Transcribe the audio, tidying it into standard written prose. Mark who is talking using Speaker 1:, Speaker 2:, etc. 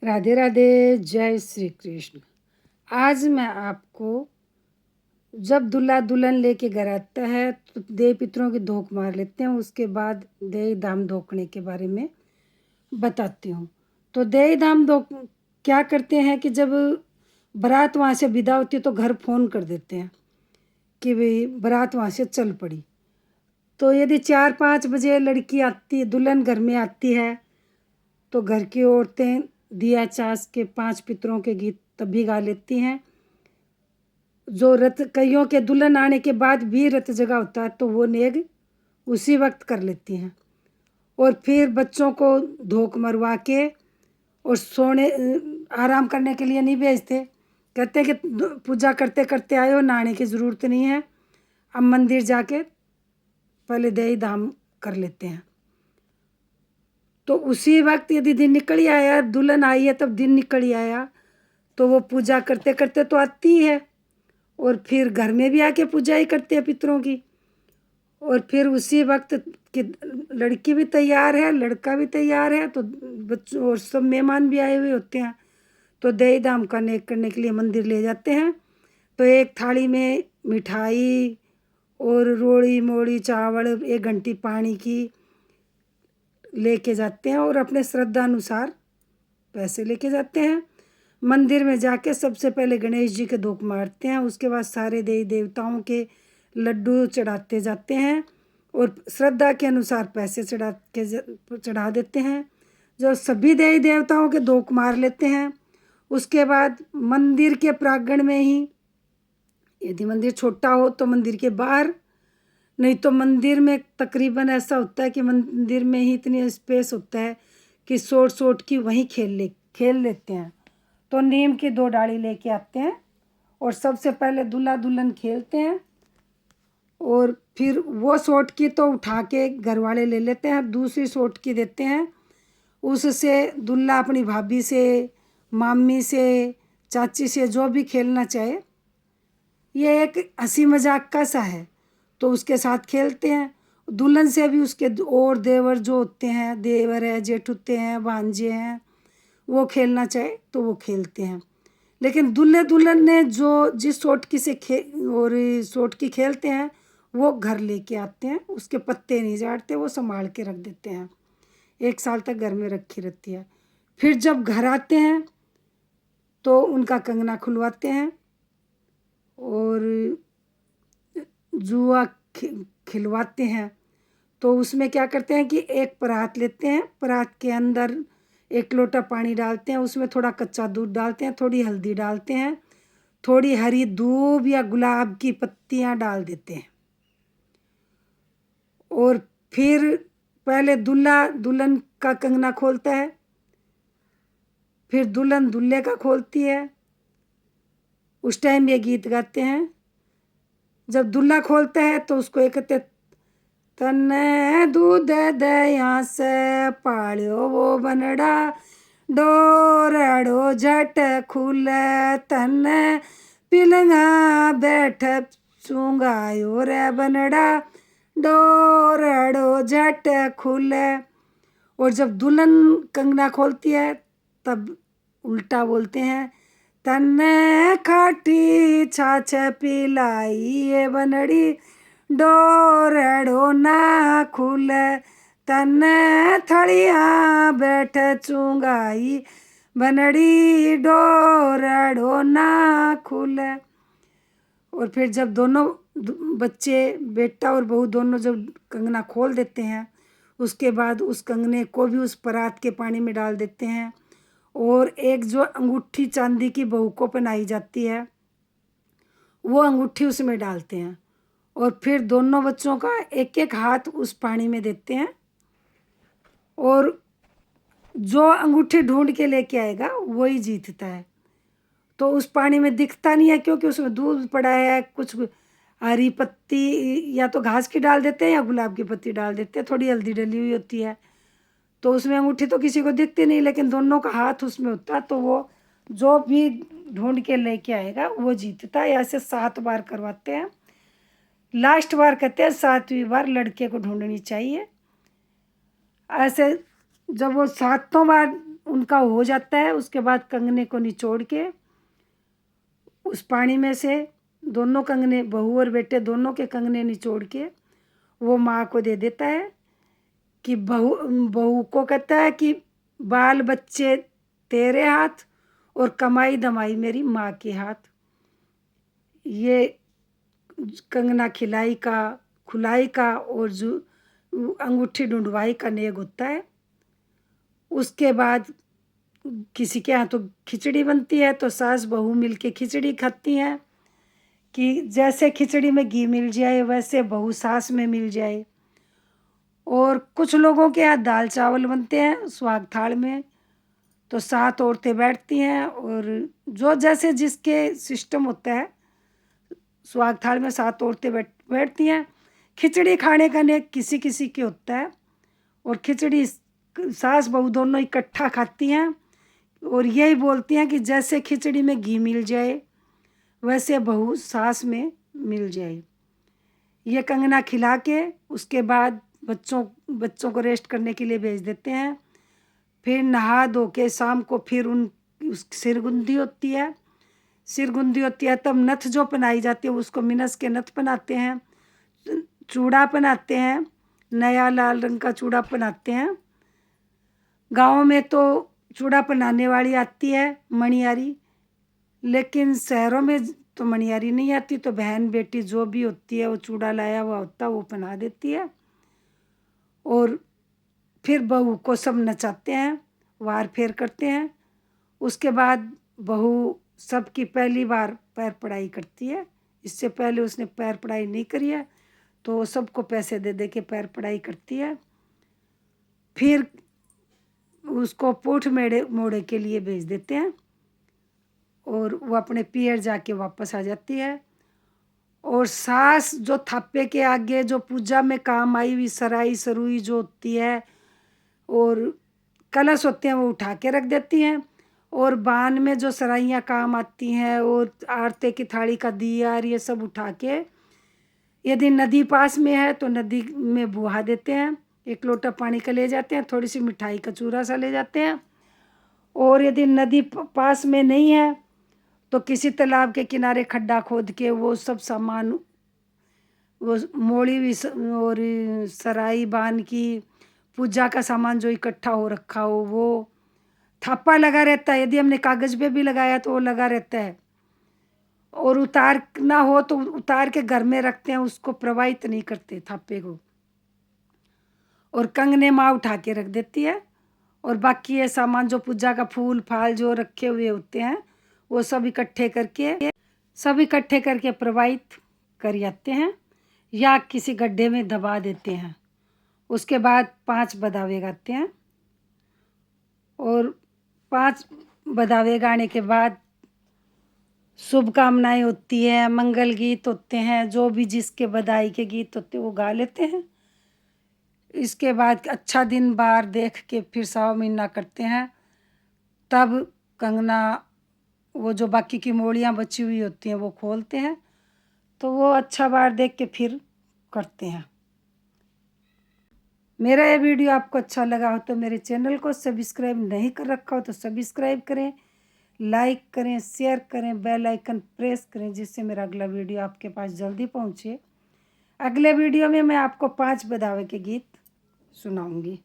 Speaker 1: राधे राधे, जय श्री कृष्ण। आज मैं आपको जब दूल्हा दुल्हन लेके घर आता है तो देव पितरों की धोख मार लेते हैं, उसके बाद देही धाम धोखने के बारे में बताती हूँ। तो देही धाम धोख क्या करते हैं कि जब बारात वहाँ से विदा होती है तो घर फ़ोन कर देते हैं कि भाई बारात वहाँ से चल पड़ी। तो यदि 4-5 बजे लड़की आती, दुल्हन घर में आती है, तो घर की औरतें दिया चास के 5 पितरों के गीत तभी गा लेती हैं। जो रथ कईयों के दुल्हन आने के बाद भी रथ जगा होता है तो वो नेग उसी वक्त कर लेती हैं। और फिर बच्चों को धोख मरवा के और सोने आराम करने के लिए नहीं भेजते। कहते हैं कि पूजा करते करते आए हो, नहाने की ज़रूरत नहीं है, अब मंदिर जाके पहले दही धाम कर लेते हैं। तो उसी वक्त यदि दिन निकल ही आया, दुल्हन आई है तब दिन निकल ही आया, तो वो पूजा करते करते तो आती है और फिर घर में भी आके पूजा ही करते हैं पितरों की। और फिर उसी वक्त कि लड़की भी तैयार है, लड़का भी तैयार है, तो बच्चों और सब मेहमान भी आए हुए होते हैं, तो दही धाम का नेक करने के लिए मंदिर ले जाते हैं। तो एक थाली में मिठाई और रोड़ी मोड़ी चावल, 1 घंटी पानी की लेके जाते हैं और अपने श्रद्धा अनुसार पैसे लेके जाते हैं। मंदिर में जाके सबसे पहले गणेश जी के धूप मारते हैं, उसके बाद सारे देवी देवताओं के लड्डू चढ़ाते जाते हैं और श्रद्धा के अनुसार पैसे चढ़ा देते हैं। जो सभी देवी देवताओं के धूप मार लेते हैं, उसके बाद मंदिर के प्रांगण में ही, यदि मंदिर छोटा हो तो मंदिर के बाहर, नहीं तो मंदिर में तकरीबन ऐसा होता है कि मंदिर में ही इतनी स्पेस होता है कि शॉर्ट की वहीं खेल लेते हैं। तो नीम की 2 डाली लेके आते हैं और सबसे पहले दूल्हा दुल्हन खेलते हैं और फिर वो शॉर्ट की तो उठा के घर वाले ले लेते हैं, दूसरी शॉर्ट की देते हैं। उससे दूल्हा अपनी भाभी से, मामी से, चाची से जो भी खेलना चाहे, ये एक हंसी मजाक का सा है, तो उसके साथ खेलते हैं। दुल्हन से भी उसके और देवर जो होते हैं, देवर है, जेठ होते हैं, भांजे हैं, वो खेलना चाहे तो वो खेलते हैं। लेकिन दूल्हे दुल्हन ने जो जिस सोटकी से और सोटकी खेलते हैं वो घर लेके आते हैं, उसके पत्ते नहीं झाड़ते, वो संभाल के रख देते हैं, 1 साल तक घर में रखी रहती है। फिर जब घर आते हैं तो उनका कंगना खुलवाते हैं और जुआ खिलवाते हैं। तो उसमें क्या करते हैं कि एक परात लेते हैं, परात के अंदर 1 लोटा पानी डालते हैं, उसमें थोड़ा कच्चा दूध डालते हैं, थोड़ी हल्दी डालते हैं, थोड़ी हरी दूब या गुलाब की पत्तियां डाल देते हैं। और फिर पहले दूल्हा दुल्हन का कंगना खोलता है, फिर दुल्हन दूल्हे का खोलती है। उस टाइम ये गीत गाते हैं। जब दूल्हा खोलता है तो उसको एक कहते, तन्ने दूध दया से पालियो वो बनड़ा, डोरड़ो झट खुले तन्ने पिलंगा बैठ चुंगायो रे बनड़ा, डोरड़ो झट खुले। और जब दुल्हन कंगना खोलती है तब उल्टा बोलते हैं, तन्ने खाटी छाछ पिलाई ये बनड़ी, डोरड़ो ना खुले तन्ने थड़िया बैठ चुंगाई बनड़ी, डोरड़ो ना खुले। और फिर जब दोनों बच्चे, बेटा और बहू दोनों जब कंगना खोल देते हैं, उसके बाद उस कंगने को भी उस परात के पानी में डाल देते हैं और एक जो अंगूठी चांदी की बहू को पहनाई जाती है वो अंगूठी उसमें डालते हैं और फिर दोनों बच्चों का एक एक हाथ उस पानी में देते हैं और जो अंगूठी ढूंढ के लेके आएगा वही जीतता है। तो उस पानी में दिखता नहीं है क्योंकि उसमें दूध पड़ा है, कुछ हरी पत्ती या तो घास की डाल देते हैं या गुलाब की पत्ती डाल देते हैं, थोड़ी हल्दी डली हुई होती है, तो उसमें अंगूठी तो किसी को दिखती नहीं, लेकिन दोनों का हाथ उसमें होता है, तो वो जो भी ढूंढ के लेके आएगा वो जीतता है। ऐसे 7 बार करवाते हैं। लास्ट बार कहते हैं 7वीं बार लड़के को ढूंढनी चाहिए। ऐसे जब वो 7वां बार उनका हो जाता है, उसके बाद कंगने को निचोड़ के उस पानी में से दोनों कंगने, बहू और बेटे दोनों के कंगने निचोड़ के वो माँ को दे देता है कि बहू बहू को कहता है कि बाल बच्चे तेरे हाथ और कमाई धमाई मेरी माँ के हाथ। ये कंगना खिलाई का, खुलाई का और जो अंगूठी ढूंढवाई का नेग होता है। उसके बाद किसी के यहाँ तो खिचड़ी बनती है, तो सास बहू मिलके खिचड़ी खाती हैं कि जैसे खिचड़ी में घी मिल जाए वैसे बहू सास में मिल जाए। और कुछ लोगों के यहाँ दाल चावल बनते हैं सुहाग थाल में, तो 7 औरतें बैठती हैं और जो जैसे जिसके सिस्टम होता है, सुहाग थाल में 7 औरतें बैठती हैं। खिचड़ी खाने का नेक किसी किसी के होता है और खिचड़ी सास बहू दोनों इकट्ठा खाती हैं और यही बोलती हैं कि जैसे खिचड़ी में घी मिल जाए वैसे बहू सास में मिल जाए। ये कंगना खिला के उसके बाद बच्चों को रेस्ट करने के लिए भेज देते हैं। फिर नहा धो के शाम को फिर सिरगुंदी होती है, सिरगुंदी होती है तब नथ जो पहनाई जाती है उसको मिनस के नथ पहनाते हैं, चूड़ा पहनाते हैं, नया लाल रंग का चूड़ा पहनाते हैं। गाँव में तो चूड़ा पहनाने वाली आती है मणियारी, लेकिन शहरों में तो मणियारी नहीं आती, तो बहन बेटी जो भी होती है वो चूड़ा लाया हुआ होता है वो पहना देती है। और फिर बहू को सब नचाते हैं, वार फेर करते हैं। उसके बाद बहू सबकी पहली बार पैर पढ़ाई करती है, इससे पहले उसने पैर पढ़ाई नहीं करी है, तो सबको पैसे दे दे के पैर पढ़ाई करती है। फिर उसको पूठ मोड़े के लिए भेज देते हैं और वो अपने पियर जाके वापस आ जाती है। और सास जो थापे के आगे जो पूजा में काम आई हुई सराई सरुई जो होती है और कलश होते हैं वो उठा के रख देती हैं। और बान में जो सराइयाँ काम आती हैं और आरते की थाली का दिया ये सब उठा के, यदि नदी पास में है तो नदी में बुहा देते हैं, 1 लोटा पानी का ले जाते हैं, थोड़ी सी मिठाई का चूरा सा ले जाते हैं। और यदि नदी पास में नहीं है तो किसी तालाब के किनारे खड्डा खोद के वो सब सामान, वो मोड़ी भी और सराई बान की पूजा का सामान जो इकट्ठा हो रखा हो वो थापा लगा रहता है। यदि हमने कागज़ पे भी लगाया तो वो लगा रहता है। और उतारना हो तो उतार के घर में रखते हैं, उसको प्रवाहित नहीं करते थापे को। और कंगने माँ उठा के रख देती है और बाकी ये सामान जो पूजा का फूल फाल जो रखे हुए होते हैं वो सब इकट्ठे करके प्रवाहित कर जाते हैं या किसी गड्ढे में दबा देते हैं। उसके बाद 5 बदावे गाते हैं और 5 बदावे गाने के बाद शुभकामनाएं होती है, मंगल गीत होते हैं, जो भी जिसके बधाई के गीत होते हैं वो गा लेते हैं। इसके बाद अच्छा दिन बार देख के फिर 100 महीना करते हैं, तब कंगना वो जो बाकी की मोड़ियाँ बची हुई होती हैं वो खोलते हैं, तो वो अच्छा बार देख के फिर करते हैं। मेरा ये वीडियो आपको अच्छा लगा हो तो मेरे चैनल को सब्सक्राइब नहीं कर रखा हो तो सब्सक्राइब करें, लाइक करें, शेयर करें, बेल आइकन प्रेस करें, जिससे मेरा अगला वीडियो आपके पास जल्दी पहुँचे। अगले वीडियो में मैं आपको 5 बदावे के गीत सुनाऊंगी।